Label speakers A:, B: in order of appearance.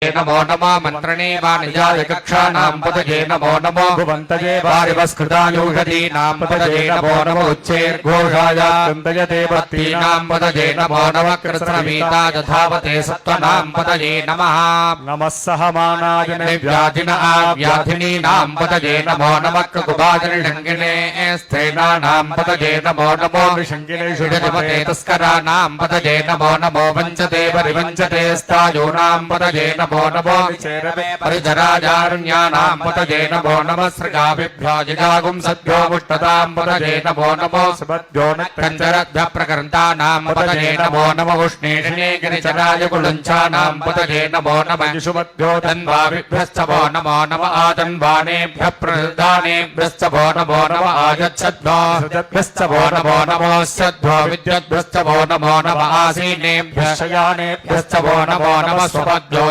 A: नमो नमः मंत्रणे वाणिजाय कक्षानां पतये नमो नमो भुवन्तये वारिवस्कृतायुषधीनां पतये नमो नमो उच्चैर्घोषाय कुन्तयते भक्तीनां पतये नमो नमः कृष्णवीताय धावते सत्त्वनां पतये नमः नमः सहमानाय व्याधिन व्याधिनीनां पतये नमो नमः कुकुबाजनिषङ्गिणे स्थेनानां पतये नमो नमो निषङ्गिनेषु जगते तस्कराणां पतये नमो नमो वञ्चते परिवञ्चते स्थायूनां पतये नमो नमो परिधराजारण्यानां पतये नमो नमः सृगाभिभ्यो जिगागुं सद्भ्यो मुष्टतां पतये नमो नमो सुभद्भ्यो नक्कञ्जरद्भ्यः प्रकृन्तानां पतये नमो नमः उष्णेषणे गिरिचराय कुलञ्चानां पतये नमो नमः शिशुभद्भ्यो तन्वाभिभ्यश्च वो नमो नमः आतन्वानेभ्यः प्रदानेभ्यश्च वो नमो नमः आयच्छद्भ्यश्च वो नमो नमो सद्भ्यो विद्युद्भ्यश्च वो नमो नमः आसीनेभ्यः शयानेभ्यश्च वो नमो नमः स्वपद्भ्यो